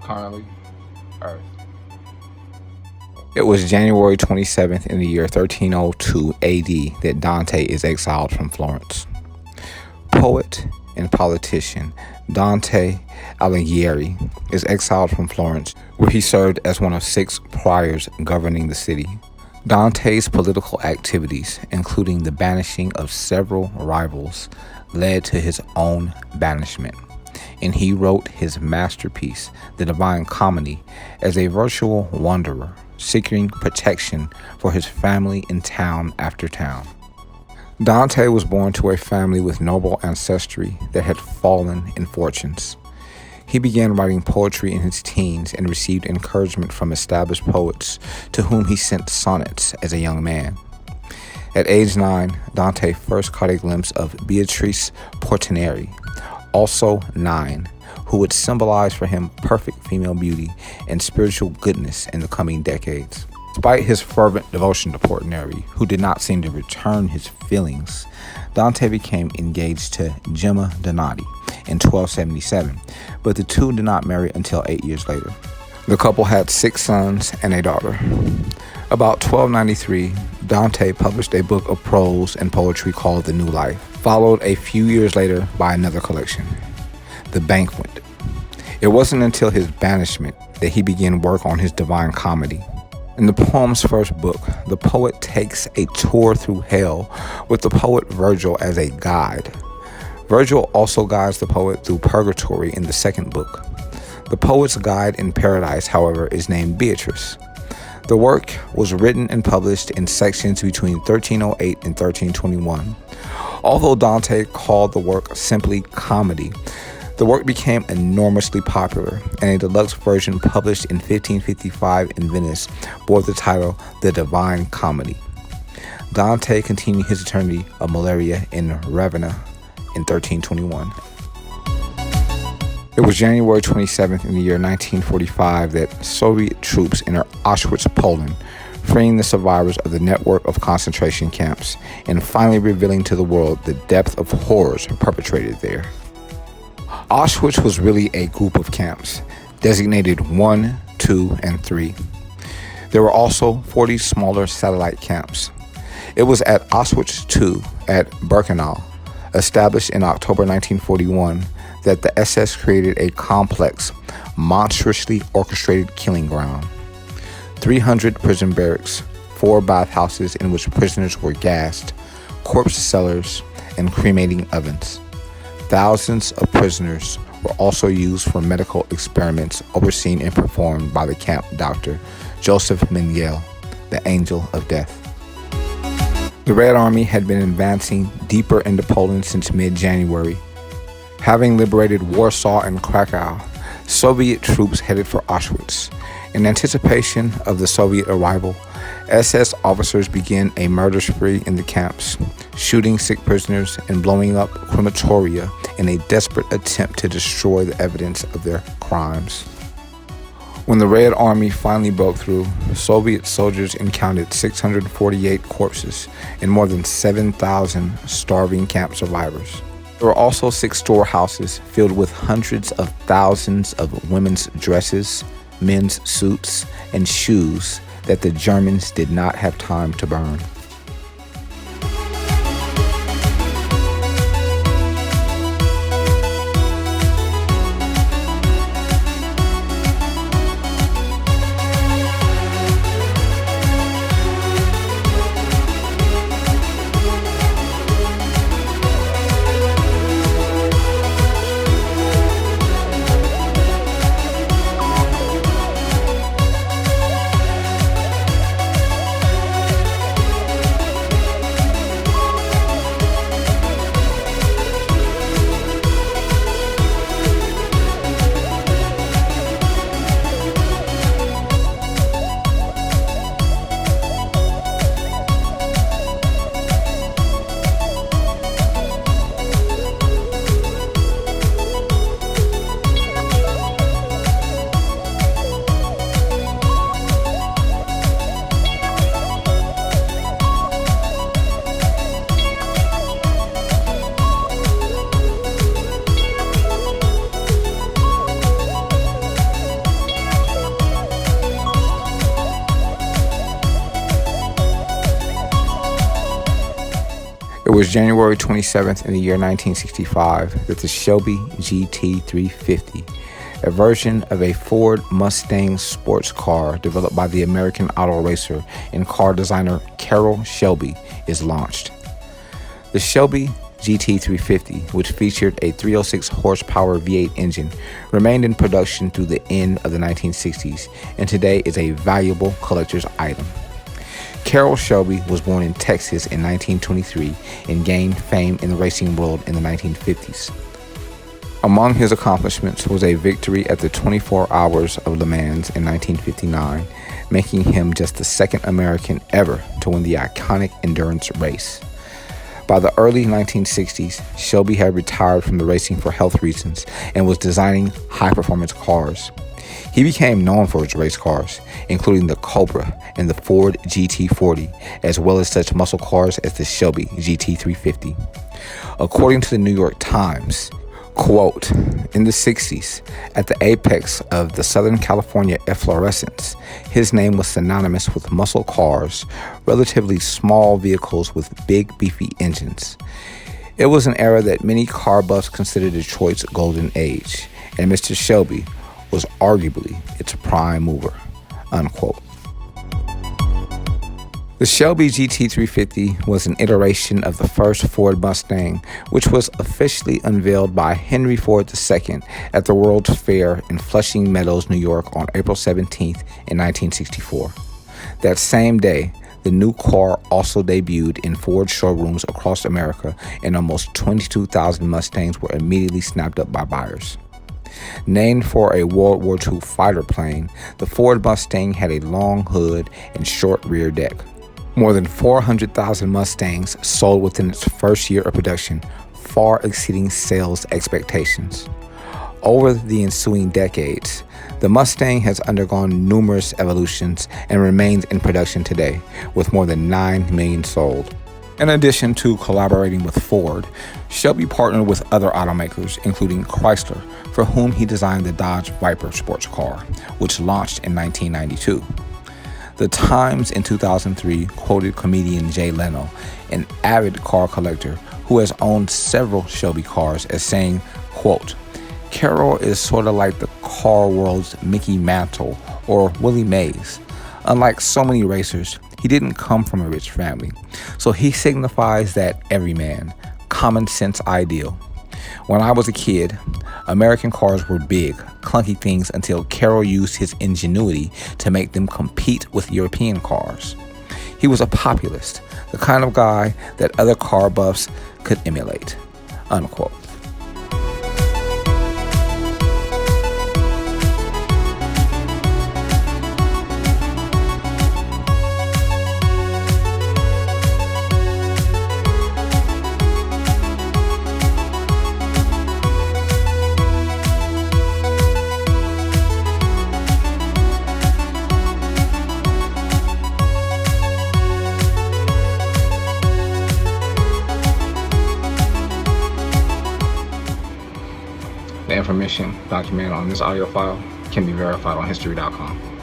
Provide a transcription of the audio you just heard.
currently Earth. It was January 27th in the year 1302 AD that Dante is exiled from Florence. Poet and politician Dante Alighieri is exiled from Florence, where he served as one of 6 priors governing the city. Dante's political activities, including the banishing of several rivals, led to his own banishment, and he wrote his masterpiece, The Divine Comedy, as a virtual wanderer, seeking protection for his family in town after town. Dante was born to a family with noble ancestry that had fallen in fortunes. He began writing poetry in his teens and received encouragement from established poets to whom he sent sonnets as a young man. At age 9, Dante first caught a glimpse of Beatrice Portinari, also 9, who would symbolize for him perfect female beauty and spiritual goodness in the coming decades. Despite his fervent devotion to Portinari, who did not seem to return his feelings, Dante became engaged to Gemma Donati in 1277, but the two did not marry until 8 years later. The couple had 6 sons and a daughter. About 1293, Dante published a book of prose and poetry called The New Life, followed a few years later by another collection, The Banquet. It wasn't until his banishment that he began work on his Divine Comedy. In the poem's first book, the poet takes a tour through hell with the poet Virgil as a guide. Virgil also guides the poet through purgatory in the second book. The poet's guide in paradise, however, is named Beatrice. The work was written and published in sections between 1308 and 1321. Although Dante called the work simply comedy, the work became enormously popular, and a deluxe version published in 1555 in Venice bore the title The Divine Comedy. Dante continued his eternity of malaria in Ravenna in 1321. It was January 27th in the year 1945 that Soviet troops entered Auschwitz, Poland, freeing the survivors of the network of concentration camps and finally revealing to the world the depth of horrors perpetrated there. Auschwitz was really a group of camps, designated 1, 2, and 3. There were also 40 smaller satellite camps. It was at Auschwitz II at Birkenau, established in October 1941, that the SS created a complex, monstrously orchestrated killing ground. 300 prison barracks, 4 bathhouses in which prisoners were gassed, corpse cellars, and cremating ovens. Thousands of prisoners were also used for medical experiments overseen and performed by the camp doctor, Joseph Mengele, the Angel of Death. The Red Army had been advancing deeper into Poland since mid-January. Having liberated Warsaw and Krakow, Soviet troops headed for Auschwitz. In anticipation of the Soviet arrival, SS officers began a murder spree in the camps, shooting sick prisoners and blowing up crematoria in a desperate attempt to destroy the evidence of their crimes. When the Red Army finally broke through, Soviet soldiers encountered 648 corpses and more than 7,000 starving camp survivors. There were also 6 storehouses filled with hundreds of thousands of women's dresses, men's suits, and shoes that the Germans did not have time to burn. was January 27th in the year 1965 that the Shelby GT350, a version of a Ford Mustang sports car developed by the American auto racer and car designer Carroll Shelby, is launched. The Shelby GT350, which featured a 306 horsepower V8 engine, remained in production through the end of the 1960s and today is a valuable collector's item. Carroll Shelby was born in Texas in 1923 and gained fame in the racing world in the 1950s. Among his accomplishments was a victory at the 24 Hours of Le Mans in 1959, making him just the second American ever to win the iconic endurance race. By the early 1960s, Shelby had retired from the racing for health reasons and was designing high-performance cars. He became known for his race cars, including the Cobra and the Ford GT40, as well as such muscle cars as the Shelby GT350. According to the New York Times, quote, in the 60s, at the apex of the Southern California efflorescence, his name was synonymous with muscle cars, relatively small vehicles with big, beefy engines. It was an era that many car buffs considered Detroit's golden age, and Mr. Shelby was arguably its prime mover, unquote. The Shelby GT350 was an iteration of the first Ford Mustang, which was officially unveiled by Henry Ford II at the World's Fair in Flushing Meadows, New York on April 17th in 1964. That same day, the new car also debuted in Ford showrooms across America, and almost 22,000 Mustangs were immediately snapped up by buyers. Named for a World War II fighter plane, the Ford Mustang had a long hood and short rear deck. More than 400,000 Mustangs sold within its first year of production, far exceeding sales expectations. Over the ensuing decades, the Mustang has undergone numerous evolutions and remains in production today, with more than 9 million sold. In addition to collaborating with Ford, Shelby partnered with other automakers, including Chrysler, for whom he designed the Dodge Viper sports car, which launched in 1992. The Times in 2003 quoted comedian Jay Leno, an avid car collector who has owned several Shelby cars, as saying, quote, Carroll is sort of like the car world's Mickey Mantle or Willie Mays. Unlike so many racers, he didn't come from a rich family, so he signifies that everyman, common sense ideal. When I was a kid, American cars were big, clunky things until Carroll used his ingenuity to make them compete with European cars. He was a populist, the kind of guy that other car buffs could emulate, unquote. The information documented on this audio file can be verified on history.com.